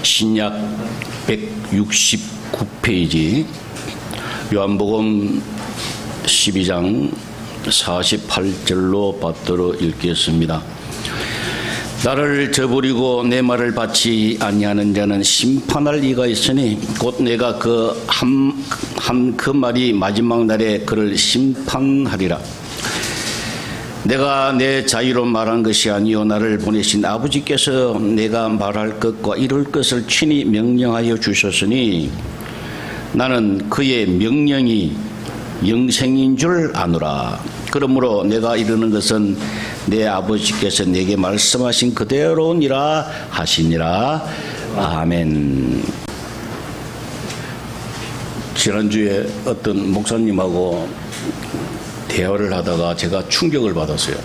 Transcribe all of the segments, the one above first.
신약 169페이지 요한복음 12장 48절로 받들어 읽겠습니다. 나를 저버리고 내 말을 받지 아니하는 자는 심판할 이가 있으니 곧 내가 그 말이 마지막 날에 그를 심판하리라. 내가 내 자유로 말한 것이 아니요 나를 보내신 아버지께서 내가 말할 것과 이룰 것을 친히 명령하여 주셨으니 나는 그의 명령이 영생인 줄 아노라. 그러므로 내가 이르는 것은 내 아버지께서 내게 말씀하신 그대로니라 하시니라. 아멘. 지난주에 어떤 목사님하고 대화를 하다가 제가 충격을 받았어요.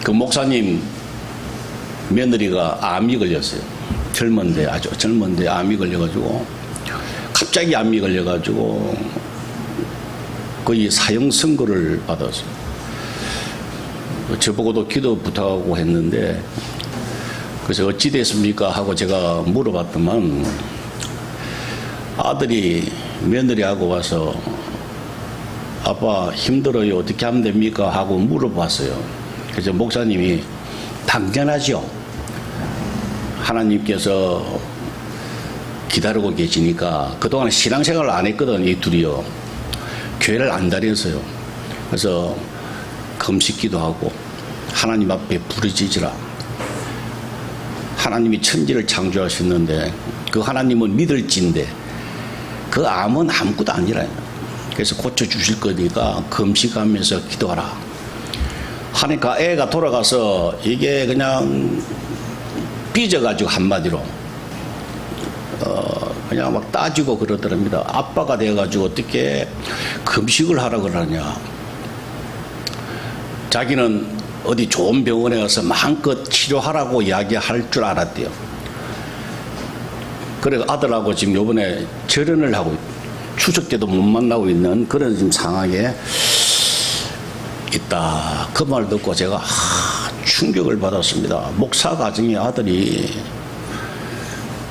그 목사님 며느리가 암이 걸렸어요. 아주 젊은데 암이 걸려가지고 갑자기 암이 걸려가지고 거의 사형 선고를 받았어요. 저보고도 기도 부탁하고 했는데 그래서 어찌 됐습니까 하고 제가 물어봤더만 아들이 며느리하고 와서 아빠 힘들어요 어떻게 하면 됩니까 하고 물어봤어요. 그래서 목사님이 당연하죠. 하나님께서 기다리고 계시니까 그동안 신앙생활을 안 했거든. 이 둘이요. 교회를 안 다녔어요. 그래서 금식기도 하고 하나님 앞에 부르짖으라. 하나님이 천지를 창조하셨는데 그 하나님은 믿을진데 그 암은 아무것도 아니라. 그래서 고쳐주실 거니까 금식하면서 기도하라. 하니까 애가 돌아가서 이게 그냥 삐져가지고 한마디로 그냥 막 따지고 그러더랍니다. 아빠가 돼가지고 어떻게 금식을 하라 그러냐. 자기는 어디 좋은 병원에 가서 마음껏 치료하라고 이야기할 줄 알았대요. 그래서 아들하고 지금 요번에 절연을 하고 추석 때도 못 만나고 있는 그런 지금 상황에 있다. 그 말 듣고 제가 충격을 받았습니다. 목사 가정의 아들이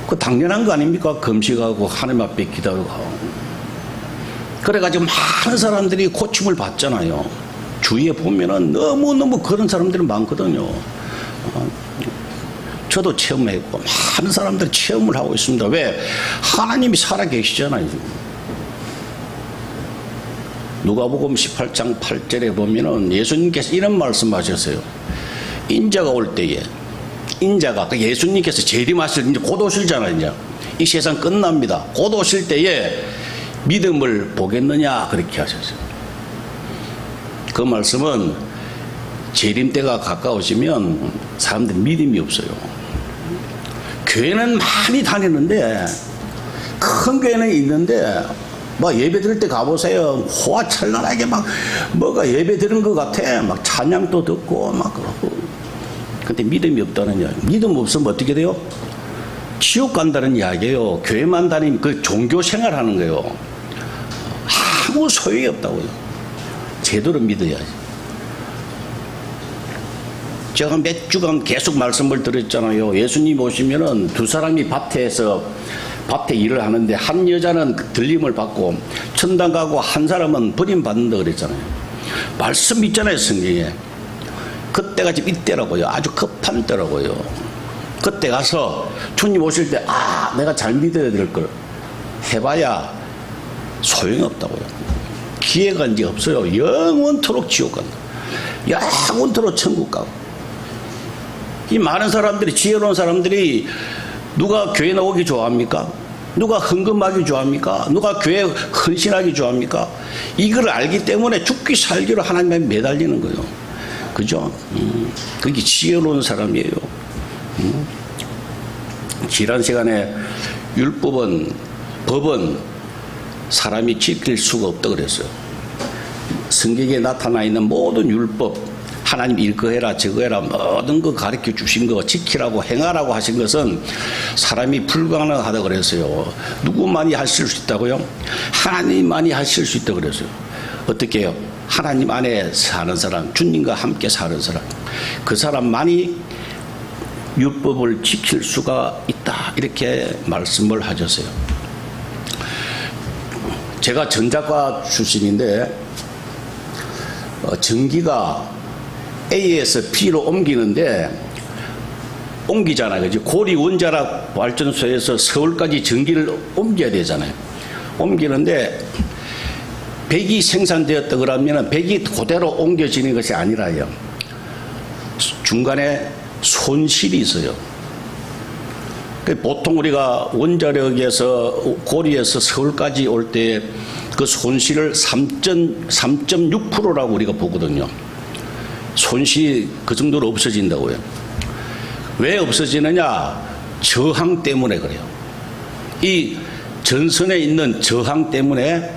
그 당연한 거 아닙니까? 금식하고 하나님 앞에 기도하고. 그래가지고 많은 사람들이 고침을 받잖아요. 주위에 보면은 너무너무 그런 사람들이 많거든요. 저도 체험했고 많은 사람들이 체험을 하고 있습니다. 왜? 하나님이 살아계시잖아요. 누가복음 18장 8절에 보면은 예수님께서 이런 말씀하셨어요. 인자가 올 때에 인자가 예수님께서 재림하실 이제 곧 오실잖아요. 이제 이 세상 끝납니다. 곧 오실 때에 믿음을 보겠느냐 그렇게 하셨어요. 그 말씀은 재림 때가 가까워지면 사람들 믿음이 없어요. 교회는 많이 다니는데 큰 교회는 있는데 막 예배 드릴 때 가보세요. 호화찬란하게 막 뭐가 예배 드린 것 같아. 막 찬양도 듣고 막 그러고. 근데 믿음이 없다는 이야기. 믿음 없으면 어떻게 돼요? 지옥 간다는 이야기예요. 교회만 다니면 그 종교 생활 하는 거예요. 아무 소용이 없다고요. 제대로 믿어야지. 제가 몇 주간 계속 말씀을 드렸잖아요. 예수님 오시면은 두 사람이 밭에 일을 하는데 한 여자는 들림을 받고 천당 가고 한 사람은 버림받는다 그랬잖아요. 말씀 있잖아요, 성경에. 그때가 지금 이때라고요. 아주 급한 때라고요. 그때 가서 주님 오실 때 내가 잘 믿어야 될 걸 해봐야 소용이 없다고요. 기회가 이제 없어요. 영원토록 지옥 간다. 영원토록 천국 가고. 이 많은 사람들이, 지혜로운 사람들이 누가 교회 나오기 좋아합니까? 누가 헌금하기 좋아합니까? 누가 교회 헌신하기 좋아합니까? 이걸 알기 때문에 죽기 살기로 하나님에 매달리는 거예요. 그죠? 그게 지혜로운 사람이에요. 지난 시간에 법은 사람이 지킬 수가 없다 그랬어요. 성경에 나타나 있는 모든 율법, 하나님 이거 해라 저거 해라 모든 거 가르쳐 주신 거 지키라고 행하라고 하신 것은 사람이 불가능하다 그랬어요. 누구만이 하실 수 있다고요? 하나님만이 하실 수 있다고 그랬어요. 어떻게 해요? 하나님 안에 사는 사람, 주님과 함께 사는 사람, 그 사람만이 율법을 지킬 수가 있다. 이렇게 말씀을 하셨어요. 제가 전자과 출신인데 전기가 A에서 B로 옮기잖아요. 그죠? 고리 원자력 발전소에서 서울까지 전기를 옮겨야 되잖아요. 옮기는데 백이 생산되었다 그러면 백이 그대로 옮겨지는 것이 아니라요. 중간에 손실이 있어요. 보통 우리가 원자력에서 고리에서 서울까지 올 때 그 손실을 3.6%라고 우리가 보거든요. 손실이 그 정도로 없어진다고요. 왜 없어지느냐? 저항 때문에 그래요. 이 전선에 있는 저항 때문에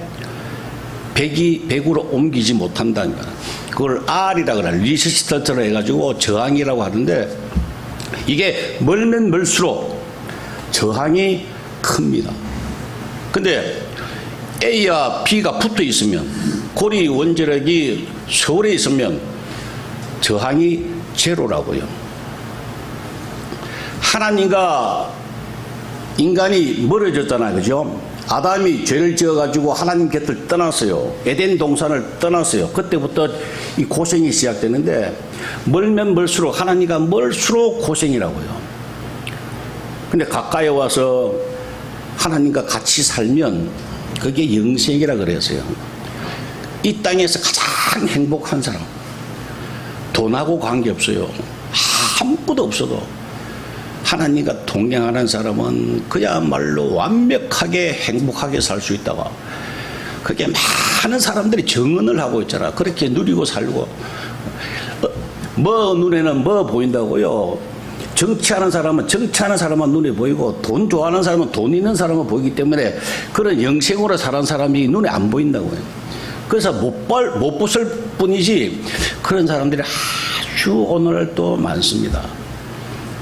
백이 백으로 옮기지 못한다는 거예요. 그걸 R이라고 그래요. 리시스턴트로 해가지고 저항이라고 하는데 이게 멀면 멀수록 저항이 큽니다. 근데 A와 B가 붙어 있으면 고리 원자력이 서울에 있으면 저항이 제로라고요. 하나님과 인간이 멀어졌잖아요. 그죠? 아담이 죄를 지어가지고 하나님 곁을 떠났어요. 에덴 동산을 떠났어요. 그때부터 이 고생이 시작되는데 멀면 멀수록 하나님과 멀수록 고생이라고요. 근데 가까이 와서 하나님과 같이 살면 그게 영생이라 그랬어요. 이 땅에서 가장 행복한 사람, 돈하고 관계없어요. 아무것도 없어도 하나님과 동행하는 사람은 그야말로 완벽하게 행복하게 살 수 있다가 그게 많은 사람들이 정언을 하고 있잖아. 그렇게 누리고 살고 뭐 눈에는 뭐 보인다고요. 정치하는 사람은 정치하는 사람만 눈에 보이고 돈 좋아하는 사람은 돈 있는 사람만 보이기 때문에 그런 영생으로 사는 사람이 눈에 안 보인다고요. 그래서 못 봤을 뿐이지 그런 사람들이 아주 오늘 또 많습니다.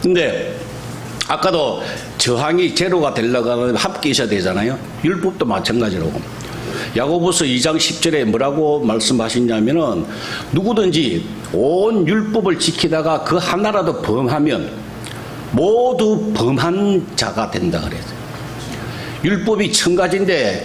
근데 아까도 저항이 제로가 되려고 하면 함께 있어야 되잖아요. 율법도 마찬가지라고. 야고보서 2장 10절에 뭐라고 말씀하시냐면은 누구든지 온 율법을 지키다가 그 하나라도 범하면 모두 범한 자가 된다 그랬어요. 율법이 1000가지인데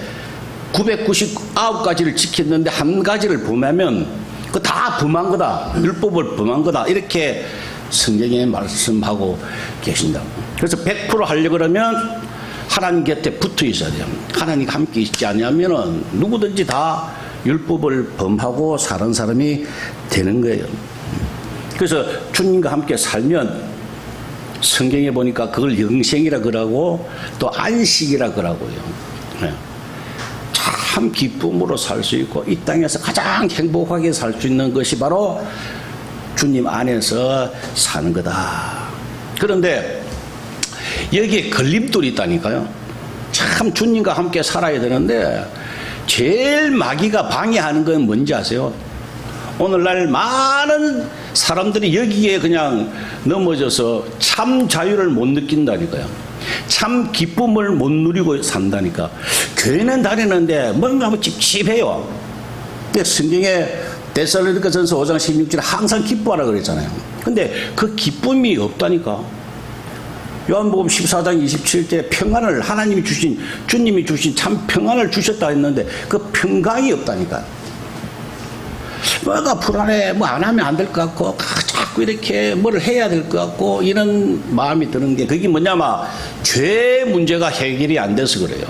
999가지를 지켰는데 한 가지를 범하면 그 다 범한 거다. 율법을 범한 거다. 이렇게 성경에 말씀하고 계신다. 그래서 100% 하려고 그러면 하나님 곁에 붙어 있어야 돼요. 하나님과 함께 있지 않으면은 누구든지 다 율법을 범하고 사는 사람이 되는 거예요. 그래서 주님과 함께 살면 성경에 보니까 그걸 영생이라 그러고 또 안식이라 그러고요. 참 기쁨으로 살 수 있고 이 땅에서 가장 행복하게 살 수 있는 것이 바로 주님 안에서 사는 거다. 그런데 여기에 걸림돌이 있다니까요. 참 주님과 함께 살아야 되는데 제일 마귀가 방해하는 건 뭔지 아세요? 오늘날 많은 사람들이 여기에 그냥 넘어져서 참 자유를 못 느낀다니까요. 참 기쁨을 못 누리고 산다니까. 교회는 다니는데 뭔가 찝찝해요. 근데 성경에 데살로니가전서 5장 16절에 항상 기뻐하라 그랬잖아요. 근데 그 기쁨이 없다니까. 요한복음 14장 27절에 평안을 하나님이 주신 주님이 주신 참 평안을 주셨다 했는데 그 평강이 없다니까. 뭐가 불안해, 뭐 안 하면 안 될 것 같고 자꾸 이렇게 뭐를 해야 될 것 같고 이런 마음이 드는 게 그게 뭐냐면 죄 문제가 해결이 안 돼서 그래요.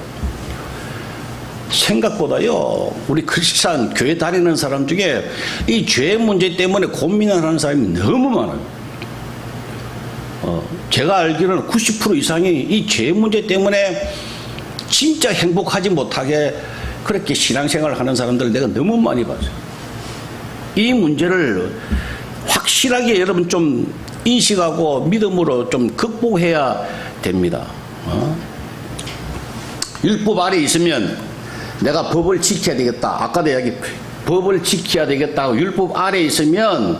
생각보다요 우리 크리스찬 교회 다니는 사람 중에 이 죄 문제 때문에 고민하는 사람이 너무 많아요. 제가 알기로는 90% 이상이 이 죄 문제 때문에 진짜 행복하지 못하게 그렇게 신앙생활을 하는 사람들 내가 너무 많이 봤어요. 이 문제를 확실하게 여러분 좀 인식하고 믿음으로 좀 극복해야 됩니다. 율법 아래 있으면 내가 법을 지켜야 되겠다. 아까도 여기 법을 지켜야 되겠다고 율법 아래 있으면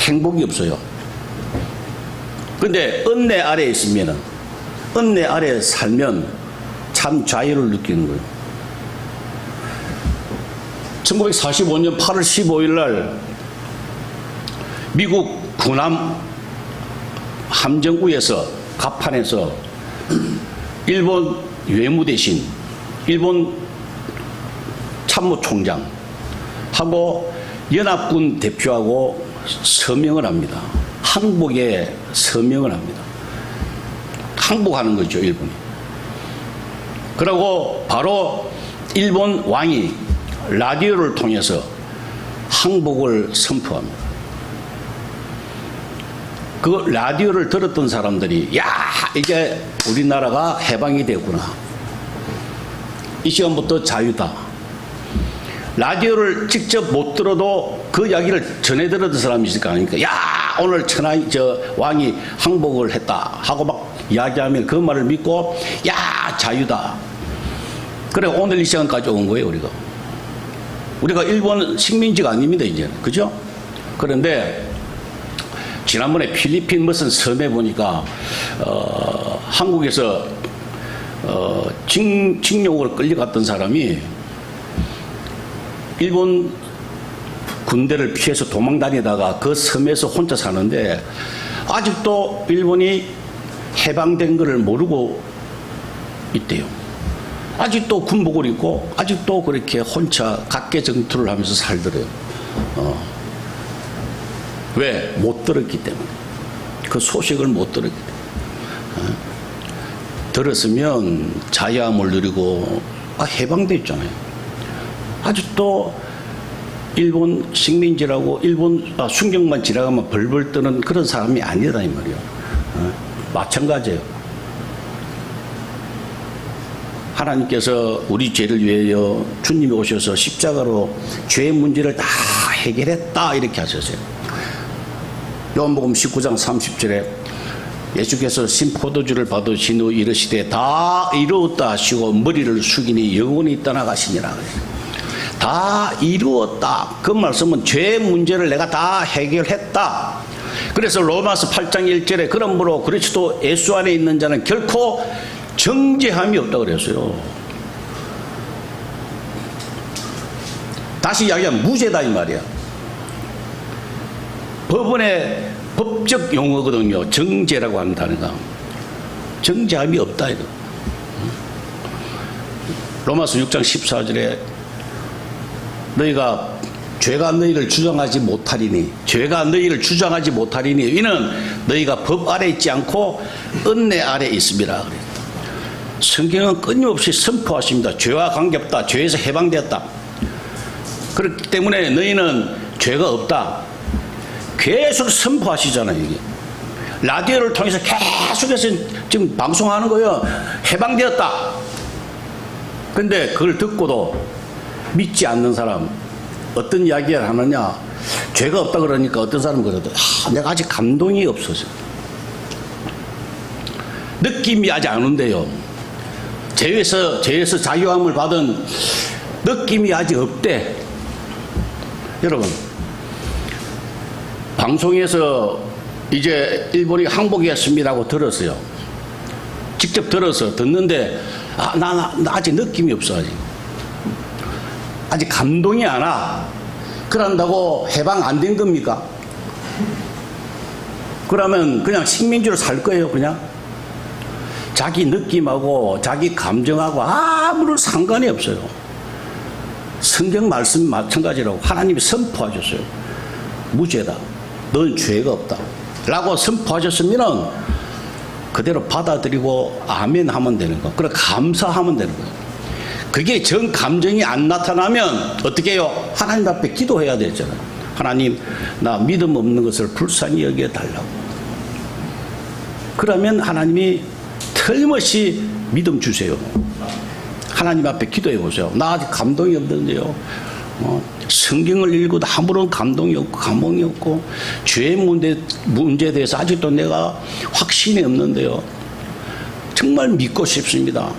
행복이 없어요. 근데 은혜 아래 있으면 은혜 아래 살면 참 자유를 느끼는 거예요. 1945년 8월 15일 날 미국 군함 함정우에서 갑판에서 일본 외무대신, 일본 참모총장하고 연합군 대표하고 서명을 합니다. 항복에 서명을 합니다. 항복하는 거죠, 일본이. 그리고 바로 일본 왕이 라디오를 통해서 항복을 선포합니다. 그 라디오를 들었던 사람들이 야, 이제 우리나라가 해방이 되구나. 이 시간부터 자유다. 라디오를 직접 못 들어도 그 이야기를 전해 들었던 사람이 있을 거 아닙니까? 야, 오늘 왕이 항복을 했다 하고 막 이야기하면 그 말을 믿고 야, 자유다. 그래 오늘 이 시간까지 온 거예요. 우리가 일본 식민지가 아닙니다, 이제는. 그죠? 그런데 지난번에 필리핀 무슨 섬에 보니까 한국에서 징용으로 끌려갔던 사람이 일본 군대를 피해서 도망다니다가 그 섬에서 혼자 사는데 아직도 일본이 해방된 것을 모르고 있대요. 아직도 군복을 입고 아직도 그렇게 혼자 각계정투를 하면서 살더래요. 왜? 못 들었기 때문에. 그 소식을 못 들었기 때문에. 들었으면 자유함을 누리고 해방됐잖아요. 아직도 일본 식민지라고 일본 순경만 지나가면 벌벌 떠는 그런 사람이 아니다 이 말이에요. 마찬가지예요. 하나님께서 우리 죄를 위하여 주님이 오셔서 십자가로 죄의 문제를 다 해결했다 이렇게 하셨어요. 요한복음 19장 30절에 예수께서 신포도주를 받으신 후 이르시되 다 이루었다 하시고 머리를 숙이니 영원히 떠나가시니라. 다 이루었다. 그 말씀은 죄의 문제를 내가 다 해결했다. 그래서 로마서 8장 1절에 그러므로 그리스도 예수 안에 있는 자는 결코 정죄함이 없다고 그랬어요. 다시 이야기하면 무죄다 이 말이야. 법원의 법적 용어거든요. 정죄라고 하는 단어가. 정죄함이 없다 이거. 로마서 6장 14절에 너희가 죄가 너희를 주장하지 못하리니 이는 너희가 법 아래 있지 않고 은혜 아래 있습니다. 성경은 끊임없이 선포하십니다. 죄와 관계없다. 죄에서 해방되었다. 그렇기 때문에 너희는 죄가 없다. 계속 선포하시잖아요. 이게. 라디오를 통해서 계속해서 지금 방송하는 거예요. 해방되었다. 근데 그걸 듣고도 믿지 않는 사람 어떤 이야기를 하느냐. 죄가 없다 그러니까 어떤 사람은 그러더라고요. 내가 아직 감동이 없어서 느낌이 아직 안 온대요. 죄에서 자유함을 받은 느낌이 아직 없대. 여러분 방송에서 이제 일본이 항복했습니다고 들었어요. 직접 듣는데 나 아직 느낌이 없어. 아직 감동이 안 와. 그런다고 해방 안 된 겁니까? 그러면 그냥 식민지로 살 거예요. 그냥 자기 느낌하고 자기 감정하고 아무런 상관이 없어요. 성경 말씀 마찬가지라고 하나님이 선포하셨어요. 무죄다. 넌 죄가 없다. 라고 선포하셨으면 그대로 받아들이고 아멘 하면 되는 거. 그래 감사하면 되는 거예요. 그게 정 감정이 안 나타나면 어떻게 해요? 하나님 앞에 기도해야 되잖아요. 하나님 나 믿음 없는 것을 불쌍히 여겨달라고. 그러면 하나님이 틀림없이 믿음 주세요. 하나님 앞에 기도해 보세요. 나 아직 감동이 없는데요. 성경을 읽어도 아무런 감동이 없고 감흥이 없고 죄의 문제에 대해서 아직도 내가 확신이 없는데요. 정말 믿고 싶습니다.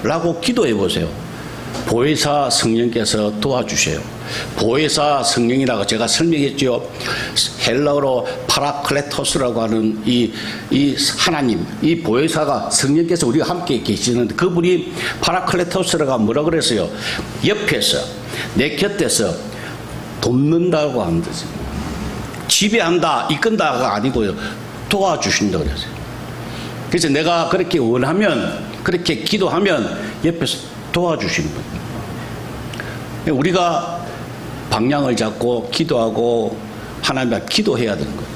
라고 기도해 보세요. 보혜사 성령께서 도와주세요. 보혜사 성령이라고 제가 설명했죠. 헬라어로 파라클레토스라고 하는 이 하나님, 이 보혜사가 성령께서 우리와 함께 계시는데 그분이 파라클레토스라고 뭐라 그랬어요? 옆에서 내 곁에서 돕는다고 하는 거죠. 지배한다, 이끈다가 아니고요. 도와주신다 그랬어요. 그래서 내가 그렇게 원하면, 그렇게 기도하면 옆에서 도와주시는 거예요. 우리가 방향을 잡고 기도하고 하나님 앞에 기도해야 되는 거예요.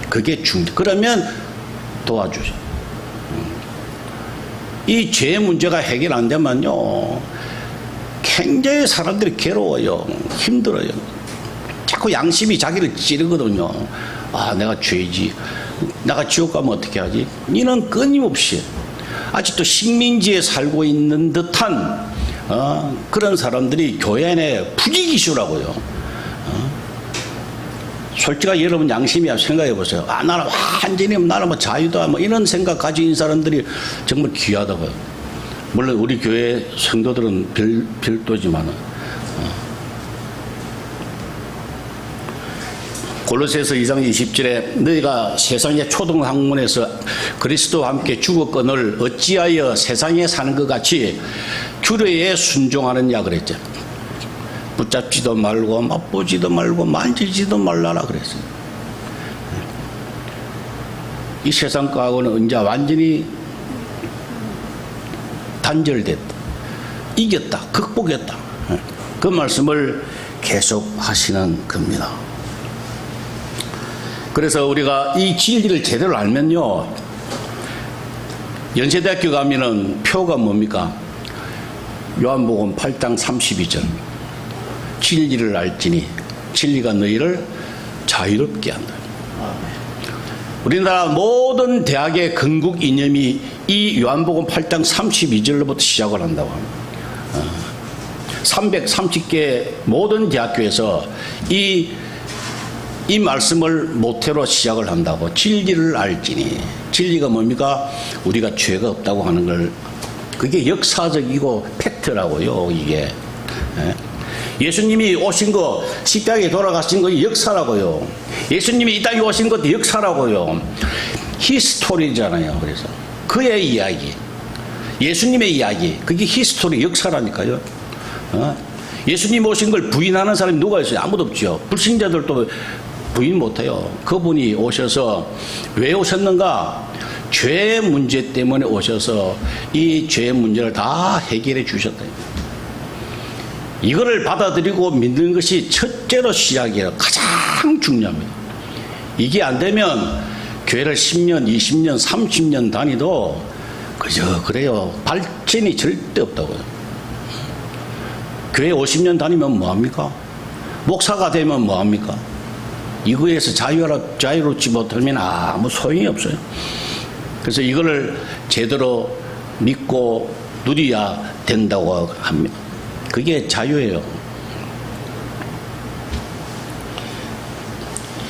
그게 중요해요. 그러면 도와주셔. 이 죄 문제가 해결 안 되면요, 굉장히 사람들이 괴로워요. 힘들어요. 자꾸 양심이 자기를 찌르거든요. 아, 내가 죄지. 내가 지옥 가면 어떻게 하지? 이는 끊임없이 아직도 식민지에 살고 있는 듯한 그런 사람들이 교회 안에 부지기수라고요. 솔직하게 여러분 양심이야 생각해 보세요. 아, 나는 완전히 나는 뭐 자유다 뭐 이런 생각 가진 사람들이 정말 귀하다고요. 물론 우리 교회 성도들은 별도지만은. 골로새서 2장 20절에 너희가 세상의 초등학문에서 그리스도와 함께 죽었거늘 어찌하여 세상에 사는 것 같이 규례에 순종하느냐 그랬죠. 붙잡지도 말고 맛보지도 말고 만지지도 말라라 그랬어요. 이 세상 거하고는 이제 완전히 단절됐다. 이겼다. 극복했다. 그 말씀을 계속 하시는 겁니다. 그래서 우리가 이 진리를 제대로 알면요, 연세대학교 가면은 표가 뭡니까? 요한복음 8장 32절. 진리를 알지니 진리가 너희를 자유롭게 한다. 우리나라 모든 대학의 건국 이념이 이 요한복음 8장 32절로부터 시작을 한다고 합니다. 330개 모든 대학교에서 이 말씀을 모태로 시작을 한다고. 진리를 알지니. 진리가 뭡니까? 우리가 죄가 없다고 하는 걸, 그게 역사적이고 팩트라고요, 이게. 예수님이 오신 거, 십자가에 돌아가신 거 역사라고요. 예수님이 이 땅에 오신 것도 역사라고요. 히스토리잖아요. 그래서 그의 이야기, 예수님의 이야기, 그게 히스토리, 역사라니까요. 예수님 오신 걸 부인하는 사람이 누가 있어요? 아무도 없죠. 불신자들도 부인 못해요. 그분이 오셔서 왜 오셨는가? 죄 문제 때문에 오셔서 이 죄 문제를 다 해결해 주셨다. 이거를 받아들이고 믿는 것이 첫째로 시작이에요. 가장 중요합니다. 이게 안 되면 교회를 10년, 20년, 30년 다니도 그저 그래요. 발전이 절대 없다고요. 교회 50년 다니면 뭐합니까? 목사가 되면 뭐합니까? 이거에서 자유롭지 못하면 아무 소용이 없어요. 그래서 이거를 제대로 믿고 누려야 된다고 합니다. 그게 자유예요.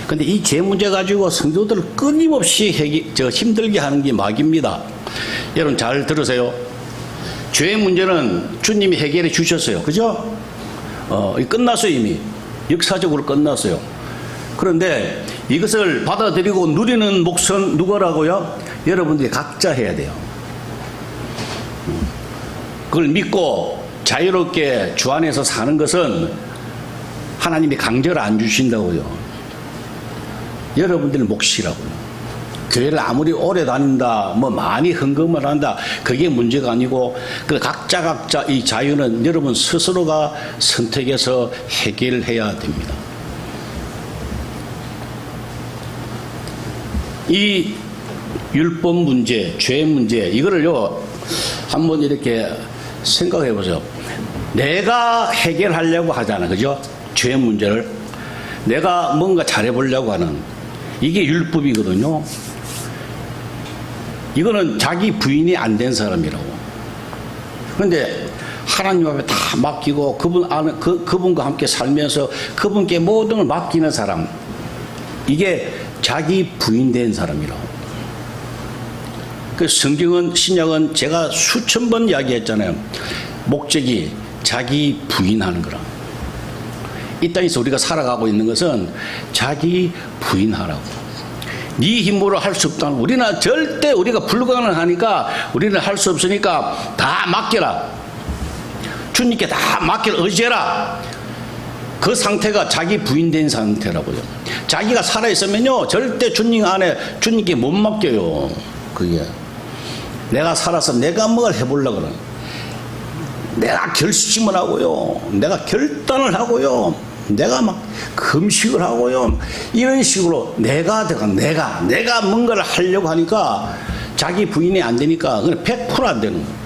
근데 이 죄 문제 가지고 성도들을 끊임없이 힘들게 하는 게 마귀입니다. 여러분 잘 들으세요. 죄 문제는 주님이 해결해 주셨어요. 그죠? 끝났어요. 이미. 역사적으로 끝났어요. 그런데 이것을 받아들이고 누리는 몫은 누구라고요? 여러분들이 각자 해야 돼요. 그걸 믿고 자유롭게 주 안에서 사는 것은 하나님이 강제로 안 주신다고요. 여러분들 몫이라고요. 교회를 아무리 오래 다닌다, 뭐 많이 헌금을 한다, 그게 문제가 아니고, 그 각자 이 자유는 여러분 스스로가 선택해서 해결해야 됩니다. 이 율법 문제, 죄 문제, 이거를요, 한번 이렇게 생각해 보세요. 내가 해결하려고 하잖아. 그죠? 죄 문제를. 내가 뭔가 잘해보려고 하는. 이게 율법이거든요. 이거는 자기 부인이 안 된 사람이라고. 그런데 하나님 앞에 다 맡기고 그분과 함께 살면서 그분께 모든 걸 맡기는 사람. 이게 자기 부인된 사람이라고. 그 성경은, 신약은 제가 수천 번 이야기했잖아요. 목적이 자기 부인하는 거라. 이 땅에서 우리가 살아가고 있는 것은 자기 부인하라고. 네 힘으로 할 수 없다. 우리는 절대 우리가 불가능하니까 우리는 할 수 없으니까 다 맡겨라. 주님께 다 맡겨 의지해라. 그 상태가 자기 부인된 상태라고요. 자기가 살아있으면요, 절대 주님 안에 주님께 못 맡겨요. 그게. 내가 살아서 내가 뭘 해보려고 그러는. 내가 결심을 하고요. 내가 결단을 하고요. 내가 막 금식을 하고요. 이런 식으로 내가 뭔가를 하려고 하니까 자기 부인이 안 되니까 그냥 100% 안 되는 거예요.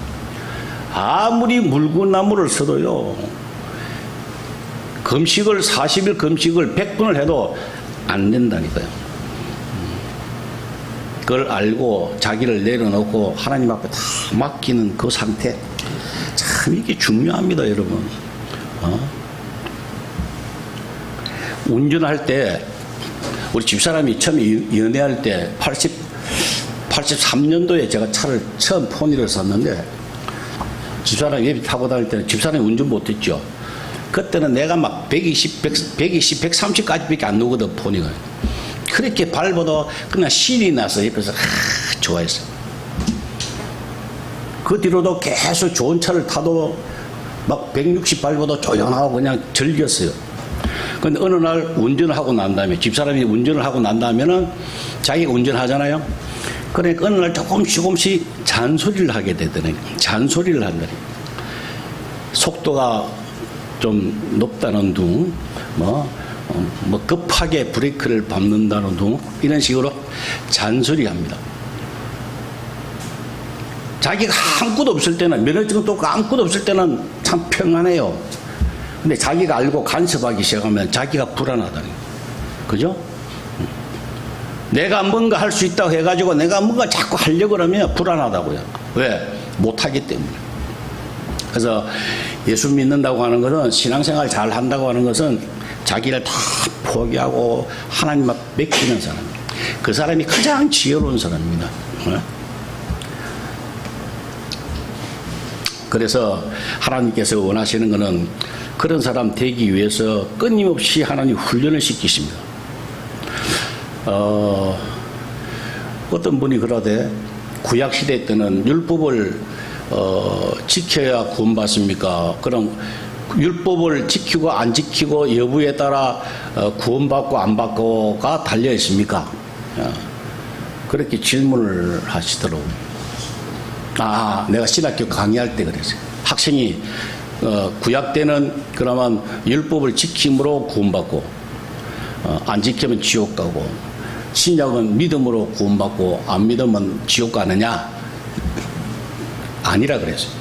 아무리 물구나무를 써도요. 금식을 40일 금식을 100분을 해도 안 된다니까요. 그걸 알고 자기를 내려놓고 하나님 앞에 다 맡기는 그 상태. 참 이게 중요합니다, 여러분. 운전할 때 우리 집사람이 처음에 연애할 때 83년도에 제가 차를 처음 포니를 샀는데 집사람이 예비 타고 다닐 때는 집사람이 운전 못했죠. 그때는 내가 막 120, 130까지밖에 안 나오거든, 포니가. 그렇게 밟아도 그냥 실이 나서 옆에서 좋아했어요. 그 뒤로도 계속 좋은 차를 타도 막 160 밟아도 조용하고 그냥 즐겼어요. 근데 어느 날 운전을 하고 난 다음에, 집사람이 운전을 하고 난 다음에는 자기가 운전하잖아요. 그러니까 어느 날 조금씩 잔소리를 하게 되더니, 잔소리를 한다니. 속도가 좀 높다는 둥, 뭐 급하게 브레이크를 밟는다는 둥, 이런 식으로 잔소리합니다. 자기가 아무것도 없을 때는, 면허증도 없고 아무것도 없을 때는 참 평안해요. 근데 자기가 알고 간섭하기 시작하면 자기가 불안하다니. 그죠? 내가 뭔가 할 수 있다고 해가지고 내가 뭔가 자꾸 하려고 하면 불안하다고요. 왜? 못하기 때문에. 그래서 예수 믿는다고 하는 것은, 신앙생활 잘 한다고 하는 것은 자기를 다 포기하고 하나님 앞 맡기는 사람. 그 사람이 가장 지혜로운 사람입니다. 그래서 하나님께서 원하시는 것은 그런 사람 되기 위해서 끊임없이 하나님 훈련을 시키십니다. 어떤 분이 그러되, 구약시대 때는 율법을 지켜야 구원받습니까? 그럼 율법을 지키고 안 지키고 여부에 따라 구원받고 안 받고가 달려 있습니까? 그렇게 질문을 하시더라고요. 내가 신학교 강의할 때 그랬어요. 학생이 구약 때는 그러면 율법을 지킴으로 구원받고 안 지키면 지옥 가고, 신약은 믿음으로 구원받고 안 믿으면 지옥 가느냐? 아니라 그랬어요.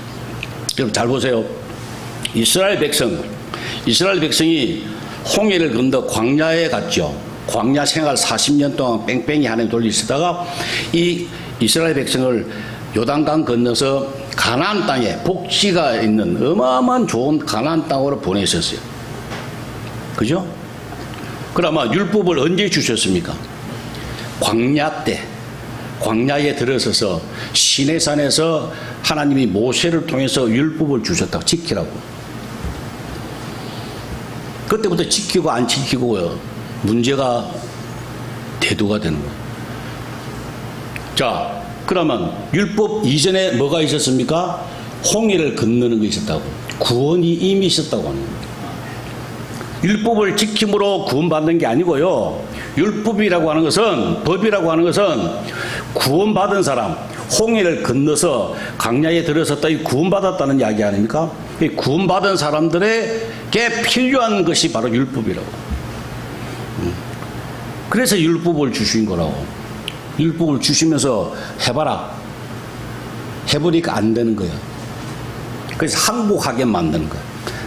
여러분 잘 보세요. 이스라엘 백성이 홍해를 건너 광야에 갔죠. 광야 생활 40년 동안 뺑뺑이 하나님 돌리시다가 이 이스라엘 백성을 요단강 건너서 가나안 땅에, 복지가 있는 어마어마한 좋은 가나안 땅으로 보내셨어요. 그죠? 그러면 율법을 언제 주셨습니까? 광야 때, 광야에 들어서서 시내산에서 하나님이 모세를 통해서 율법을 주셨다고, 지키라고. 그때부터 지키고 안 지키고 문제가 대두가 되는 거예요. 자, 그러면 율법 이전에 뭐가 있었습니까? 홍해를 건너는 게 있었다고. 구원이 이미 있었다고 하는 거예요. 율법을 지킴으로 구원받는 게 아니고요. 율법이라고 하는 것은, 법이라고 하는 것은 구원받은 사람, 홍해를 건너서 강야에 들어섰다, 이 구원받았다는 이야기 아닙니까? 이 구원받은 사람들에게 필요한 것이 바로 율법이라고. 그래서 율법을 주신 거라고. 율법을 주시면서 해봐라. 해보니까 안 되는 거야. 그래서 항복하게 만드는 거야.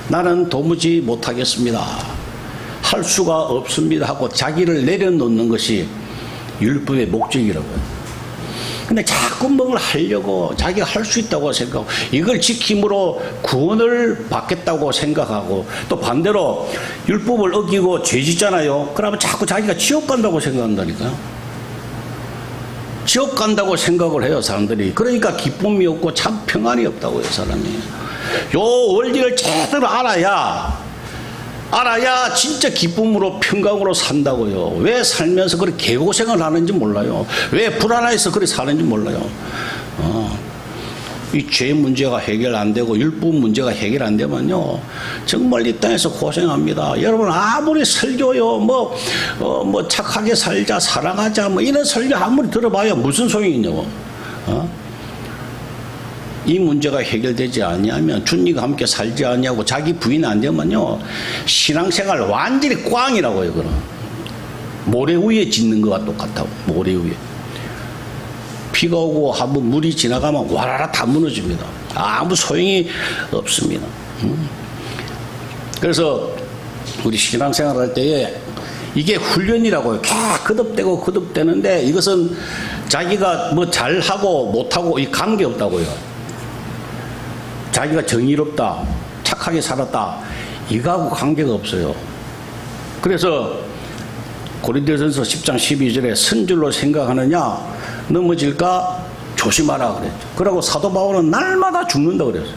나는 도무지 못하겠습니다. 할 수가 없습니다 하고 자기를 내려놓는 것이 율법의 목적이라고요. 근데 자꾸 뭘 하려고, 자기가 할 수 있다고 생각하고, 이걸 지킴으로 구원을 받겠다고 생각하고, 또 반대로 율법을 어기고 죄 짓잖아요. 그러면 자꾸 자기가 지옥 간다고 생각한다니까요. 지옥 간다고 생각을 해요, 사람들이. 그러니까 기쁨이 없고 참 평안이 없다고요, 사람이. 요 원리를 제대로 알아야 진짜 기쁨으로 평강으로 산다고요. 왜 살면서 그렇게 개고생을 하는지 몰라요. 왜 불안해서 그렇게 사는지 몰라요. 이 죄 문제가 해결 안 되고 율법 문제가 해결 안 되면요 정말 이 땅에서 고생합니다. 여러분 아무리 설교요 뭐 착하게 살자 사랑하자 뭐 이런 설교 아무리 들어봐야 무슨 소용이 있냐고. 이 문제가 해결되지 아니하면 주님과 함께 살지 아니하고 자기 부인 안 되면요 신앙생활 완전히 꽝이라고요. 그럼 모래 위에 짓는 것과 똑같다고. 모래 위에 비가 오고 한번 물이 지나가면 와라라 다 무너집니다. 아무 소용이 없습니다. 그래서 우리 신앙생활 할 때에 이게 훈련이라고요. 거듭되고 거듭되는데 이것은 자기가 뭐 잘하고 못하고 이 관계없다고요. 자기가 정의롭다 착하게 살았다 이거하고 관계가 없어요. 그래서 고린도전서 10장 12절에 선줄로 생각하느냐 넘어질까 조심하라 그랬죠. 그러고 사도 바울은 날마다 죽는다 그랬어요.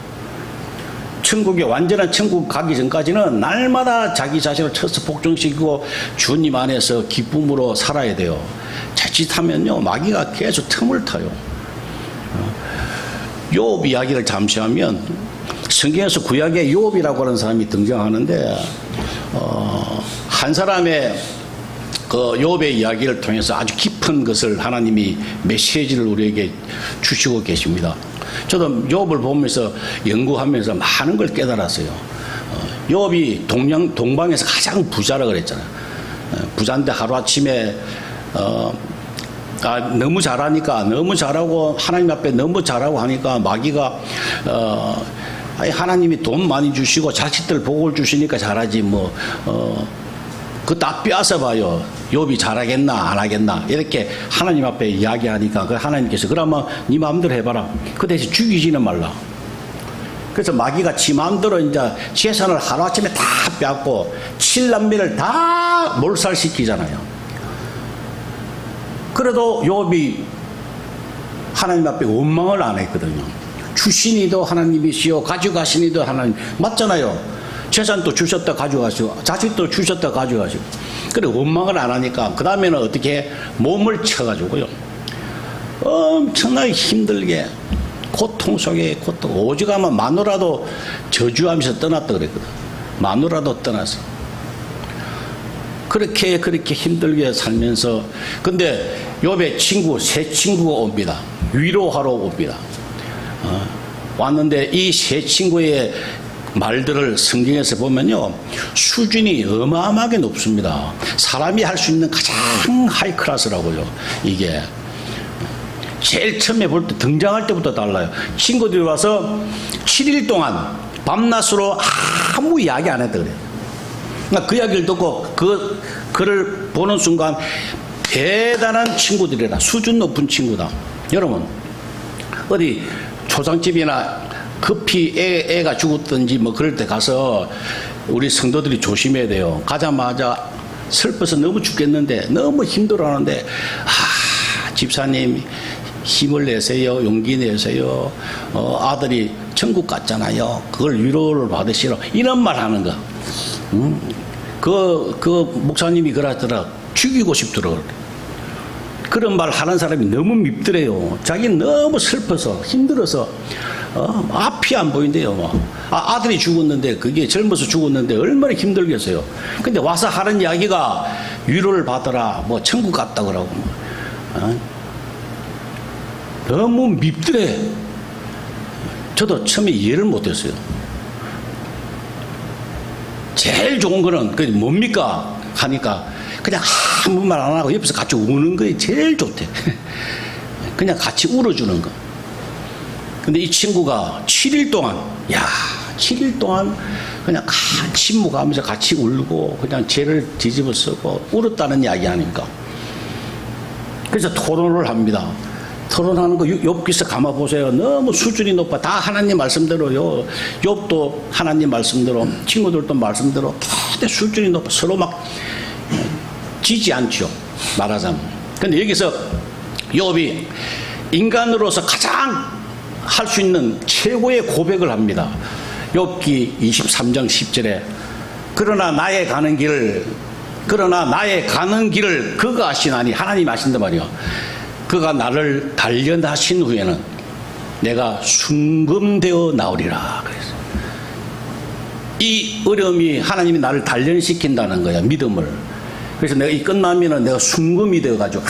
천국에 완전한 천국 가기 전까지는 날마다 자기 자신을 쳐서 복종시키고 주님 안에서 기쁨으로 살아야 돼요. 자칫하면요 마귀가 계속 틈을 타요. 욥 이야기를 잠시 하면 성경에서 구약에 욥이라고 하는 사람이 등장하는데 한 사람의 그 욥의 이야기를 통해서 아주 깊은 것을 하나님이 메시지를 우리에게 주시고 계십니다. 저도 욥을 보면서 연구하면서 많은 걸 깨달았어요. 욥이 동방에서 가장 부자라 그랬잖아요. 부자인데 하루아침에 너무 잘하니까 너무 잘하고 하나님 앞에 너무 잘하고 하니까 마귀가 하나님이 돈 많이 주시고 자식들 복을 주시니까 잘하지 뭐 그 다 빼앗아 봐요. 욥이 잘하겠나 안 하겠나 이렇게 하나님 앞에 이야기하니까 그 하나님께서 그러면 네 마음대로 해봐라. 그 대신 죽이지는 말라. 그래서 마귀가 지 마음대로 이제 재산을 하루아침에 다 빼앗고 7남매를 다 몰살시키잖아요. 그래도 욥이 하나님 앞에 원망을 안 했거든요. 주신이도 하나님이시오 가져가시니도 하나님 맞잖아요. 재산도 주셨다 가져가시고 자식도 주셨다 가져가시고 그래 원망을 안 하니까 그 다음에는 어떻게 몸을 쳐가지고요 엄청나게 힘들게 고통 속에 고통 오죽하면 마누라도 저주하면서 떠났다 그랬거든. 마누라도 떠났어. 그렇게 힘들게 살면서 근데 욥의 친구 세 친구가 옵니다. 위로하러 옵니다. 왔는데 이 세 친구의 말들을 성경에서 보면요 수준이 어마어마하게 높습니다. 사람이 할 수 있는 가장 하이 클래스라고요. 이게 제일 처음에 볼 때 등장할 때부터 달라요. 친구들이 와서 7일 동안 밤낮으로 아무 이야기 안 했다 그래요. 그 이야기를 듣고 그를 보는 순간 대단한 친구들이라 수준 높은 친구다. 여러분 어디 초상집이나 급히 애가 죽었든지 뭐 그럴 때 가서 우리 성도들이 조심해야 돼요. 가자마자 슬퍼서 너무 죽겠는데 너무 힘들어하는데 집사님 힘을 내세요. 용기 내세요. 아들이 천국 갔잖아요. 그걸 위로를 받으시라 이런 말 하는 거. 그 목사님이 그러더라. 죽이고 싶더라고요. 그런 말 하는 사람이 너무 밉더래요. 자기는 너무 슬퍼서 힘들어서 앞이 안 보인대요. 아들이 죽었는데 그게 젊어서 죽었는데 얼마나 힘들겠어요. 근데 와서 하는 이야기가 위로를 받아라 뭐 천국 갔다 그러고 너무 밉더래. 저도 처음에 이해를 못했어요. 제일 좋은 거는 그게 뭡니까 하니까 그냥 아무 말 안 하고 옆에서 같이 우는 거에 제일 좋대. 그냥 같이 울어주는 거. 근데 이 친구가 7일 동안 7일 동안 그냥 침묵하면서 같이 울고 그냥 죄를 뒤집어 쓰고 울었다는 이야기 아닙니까? 그래서 토론을 합니다. 토론하는 거 욥기서 가만 보세요. 너무 수준이 높아. 다 하나님 말씀대로요. 욥도 하나님 말씀대로 친구들도 말씀대로 다 수준이 높아. 서로 막 지지 않죠. 말하자면. 근데 여기서 욥이 인간으로서 가장 할 수 있는 최고의 고백을 합니다. 욥기 23장 10절에 그러나 나의 가는 길을 그가 아시나니 하나님 아신단 말이요. 그가 나를 단련하신 후에는 내가 순금되어 나오리라. 그래서 이 어려움이 하나님이 나를 단련시킨다는 거야, 믿음을. 그래서 내가 이 끝나면은 내가 순금이 되어가지고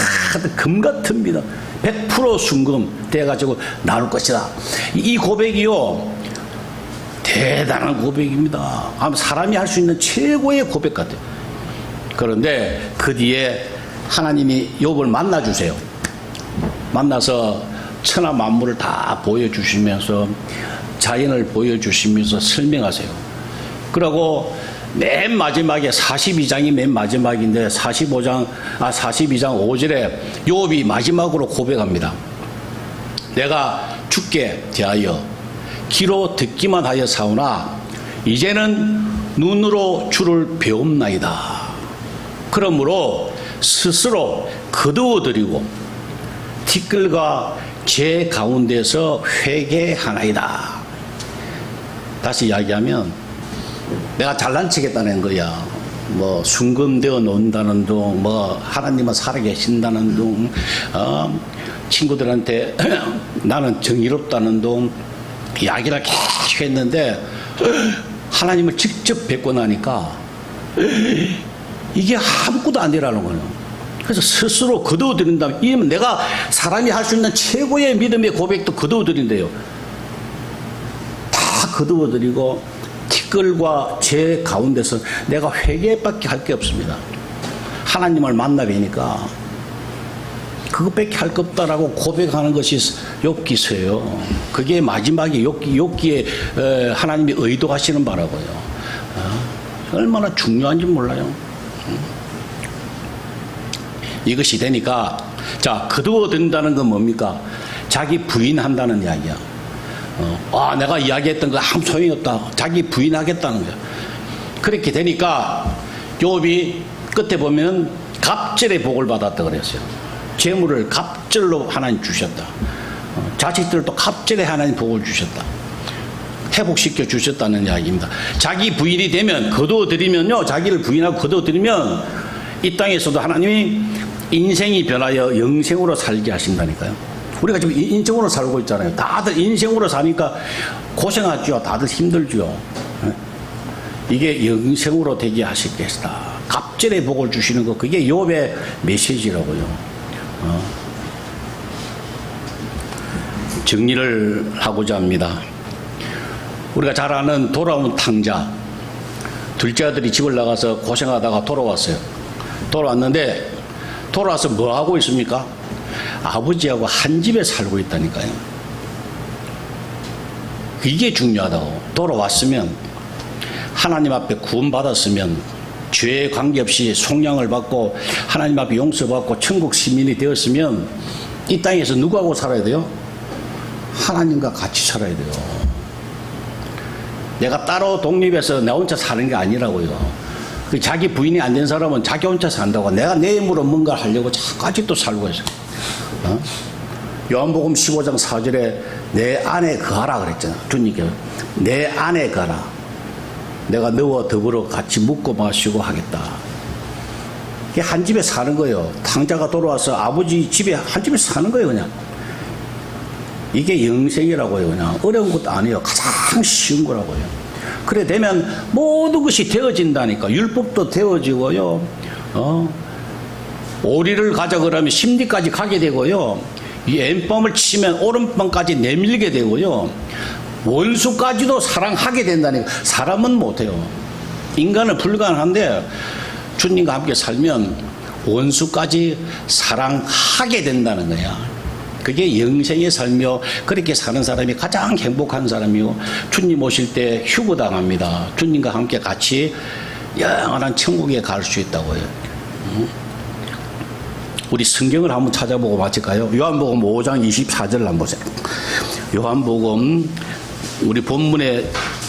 금 같은 믿음, 100% 순금 돼가지고 나올 것이다. 이 고백이요, 대단한 고백입니다. 아마 사람이 할 수 있는 최고의 고백 같아요. 그런데 그 뒤에 하나님이 욥을 만나주세요. 만나서 천하 만물을 다 보여주시면서 자연을 보여주시면서 설명하세요. 그리고 맨 마지막에 42장이 맨 마지막인데 42장 5절에 욥이 마지막으로 고백합니다. 내가 주께 대하여 귀로 듣기만 하여 사오나 이제는 눈으로 주를 배움나이다. 그러므로 스스로 거두어드리고 티끌과 제 가운데서 회개하나이다. 다시 이야기하면 내가 잘난 척했다는 거야. 뭐 순금되어 논다는 둥, 뭐 하나님은 살아계신다는 둥, 친구들한테 나는 정의롭다는 둥 이야기를 계속 했는데 하나님을 직접 뵙고 나니까 이게 아무것도 안 되라는 거예요. 그래서 스스로 거두어드린다면, 이면 내가 사람이 할 수 있는 최고의 믿음의 고백도 거두어드린대요. 다 거두어드리고 티끌과 제 가운데서 내가 회개밖에 할 게 없습니다. 하나님을 만나 뵈니까 그것밖에 할 게 없다라고 고백하는 것이 욥기서예요. 그게 마지막에 욥기에 하나님이 의도하시는 바라고요. 얼마나 중요한지 몰라요. 이것이 되니까, 자, 거두어든다는 건 뭡니까? 자기 부인한다는 이야기야. 내가 이야기했던 거 아무 소용이 없다. 자기 부인하겠다는 거야. 그렇게 되니까 욥이 끝에 보면 갑절의 복을 받았다 그랬어요. 재물을 갑절로 하나님 주셨다. 자식들도 갑절에 하나님 복을 주셨다. 회복시켜 주셨다는 이야기입니다. 자기 부인이 되면, 거두어드리면요, 자기를 부인하고 거두어드리면 이 땅에서도 하나님이 인생이 변하여 영생으로 살게 하신다니까요. 우리가 지금 인생으로 살고 있잖아요. 다들 인생으로 사니까 고생하죠. 다들 힘들죠. 이게 영생으로 되게 하시겠다. 갑절의 복을 주시는 거, 그게 욥의 메시지라고요. 정리를 하고자 합니다. 우리가 잘 아는 돌아온 탕자, 둘째 아들이 집을 나가서 고생하다가 돌아왔어요. 돌아왔는데 돌아와서 뭐 하고 있습니까? 아버지하고 한 집에 살고 있다니까요. 이게 중요하다고. 돌아왔으면, 하나님 앞에 구원받았으면, 죄에 관계없이 속량을 받고 하나님 앞에 용서받고 천국 시민이 되었으면 이 땅에서 누구하고 살아야 돼요? 하나님과 같이 살아야 돼요. 내가 따로 독립해서 나 혼자 사는 게 아니라고요. 자기 부인이 안 된 사람은 자기 혼자 산다고, 내가 내 힘으로 뭔가를 하려고 아직도 살고 있어요. 요한복음 15장 4절에 내 안에 거하라 그랬잖아. 주님께서 내 안에 거하라. 내가 너와 더불어 같이 묵고 마시고 하겠다. 이게 한 집에 사는 거예요. 탕자가 돌아와서 아버지 집에 한 집에 사는 거예요. 그냥 이게 영생이라고요. 그냥 어려운 것도 아니에요. 가장 쉬운 거라고요. 그래 되면 모든 것이 되어진다니까. 율법도 되어지고요. 오리를 가자 그러면 심리까지 가게 되고요. 이 왼밤을 치면 오른밤까지 내밀게 되고요. 원수까지도 사랑하게 된다니까. 사람은 못해요. 인간은 불가능한데 주님과 함께 살면 원수까지 사랑하게 된다는 거야. 그게 영생의 삶이요. 그렇게 사는 사람이 가장 행복한 사람이요. 주님 오실 때 휴거당합니다. 주님과 함께 같이 영원한 천국에 갈 수 있다고요. 우리 성경을 한번 찾아보고 마칠까요? 요한복음 5장 24절을 한번 보세요. 요한복음 우리 본문의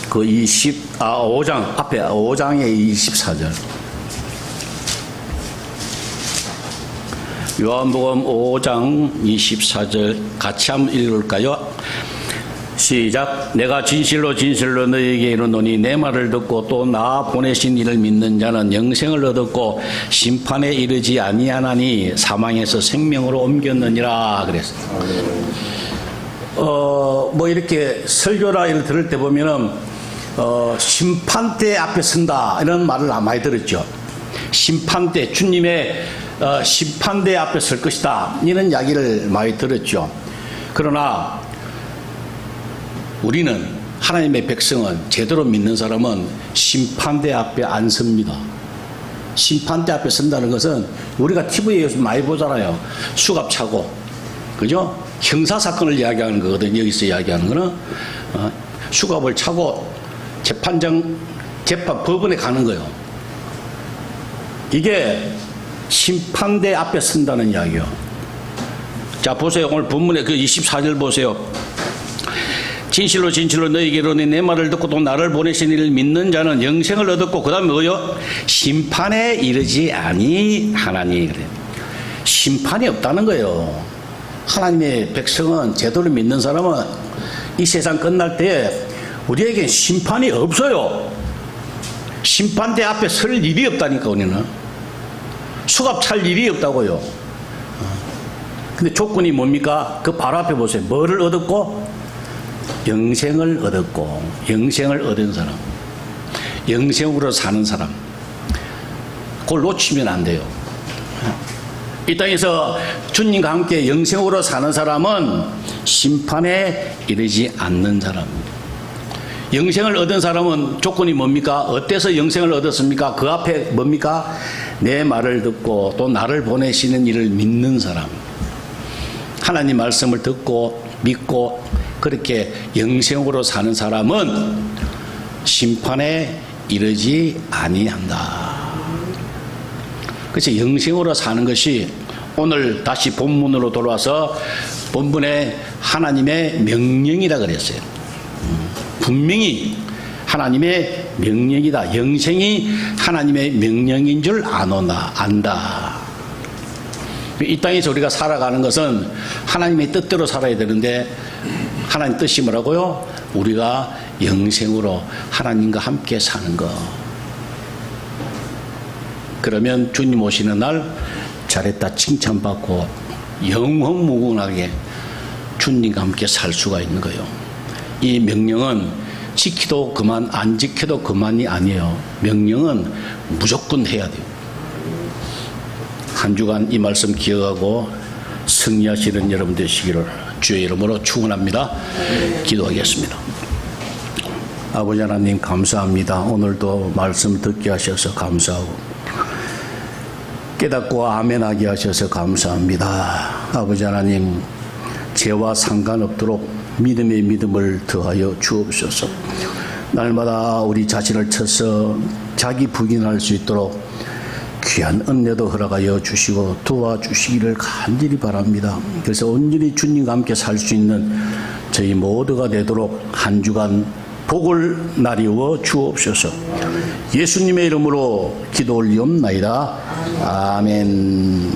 그 5장 앞에 5장의 24절. 요한복음 5장 24절 같이 한번 읽을까요? 시작. 내가 진실로 진실로 너희에게 이르노니 내 말을 듣고 또 나 보내신 이를 믿는 자는 영생을 얻었고 심판에 이르지 아니하나니 사망에서 생명으로 옮겼느니라 그랬어요. 뭐 이렇게 설교나 이런 들을 때 보면은 심판대 앞에 선다 이런 말을 많이 들었죠. 심판대, 주님의 심판대 앞에 설 것이다 이런 이야기를 많이 들었죠. 그러나 우리는, 하나님의 백성은, 제대로 믿는 사람은 심판대 앞에 안 섭니다. 심판대 앞에 선다는 것은 우리가 TV에서 많이 보잖아요. 수갑 차고, 그죠? 형사사건을 이야기하는 거거든요. 여기서 이야기하는 거는 수갑을 차고 법원에 가는 거예요. 이게 심판대 앞에 선다는 이야기요. 자, 보세요. 오늘 본문의 그 24절 보세요. 진실로 진실로 너희에게 이르노니 내 말을 듣고 또 나를 보내신 이를 믿는 자는 영생을 얻었고, 그 다음에 뭐요? 심판에 이르지 아니하나니. 그래. 심판이 없다는 거예요. 하나님의 백성은, 제대로 믿는 사람은 이 세상 끝날 때 우리에게 심판이 없어요. 심판대 앞에 설 일이 없다니까. 우리는 수갑 찰 일이 없다고요. 근데 조건이 뭡니까? 그 바로 앞에 보세요. 뭐를 얻었고? 영생을 얻었고. 영생을 얻은 사람, 영생으로 사는 사람, 그걸 놓치면 안 돼요. 이 땅에서 주님과 함께 영생으로 사는 사람은 심판에 이르지 않는 사람입니다. 영생을 얻은 사람은 조건이 뭡니까? 어때서 영생을 얻었습니까? 그 앞에 뭡니까? 내 말을 듣고 또 나를 보내시는 이를 믿는 사람. 하나님 말씀을 듣고 믿고 그렇게 영생으로 사는 사람은 심판에 이르지 아니한다. 그래서 영생으로 사는 것이, 오늘 다시 본문으로 돌아와서 본문에 하나님의 명령이라 그랬어요. 분명히 하나님의 명령이다. 영생이 하나님의 명령인 줄 안다. 이 땅에서 우리가 살아가는 것은 하나님의 뜻대로 살아야 되는데, 하나님 뜻이 뭐라고요? 우리가 영생으로 하나님과 함께 사는 것. 그러면 주님 오시는 날 잘했다 칭찬받고 영원무궁하게 주님과 함께 살 수가 있는 거예요. 이 명령은 지키도 그만, 안 지켜도 그만이 아니에요. 명령은 무조건 해야 돼요. 한 주간 이 말씀 기억하고 승리하시는 여러분 되시기를 주의 이름으로 축원합니다. 기도하겠습니다. 아버지 하나님 감사합니다. 오늘도 말씀 듣게 하셔서 감사하고 깨닫고 아멘하게 하셔서 감사합니다. 아버지 하나님, 죄와 상관없도록 믿음의 믿음을 더하여 주옵소서. 날마다 우리 자신을 쳐서 자기 부인할 수 있도록 귀한 은혜도 허락하여 주시고 도와주시기를 간절히 바랍니다. 그래서 온전히 주님과 함께 살 수 있는 저희 모두가 되도록 한 주간 복을 나리워 주옵소서. 예수님의 이름으로 기도 올리옵나이다. 아멘.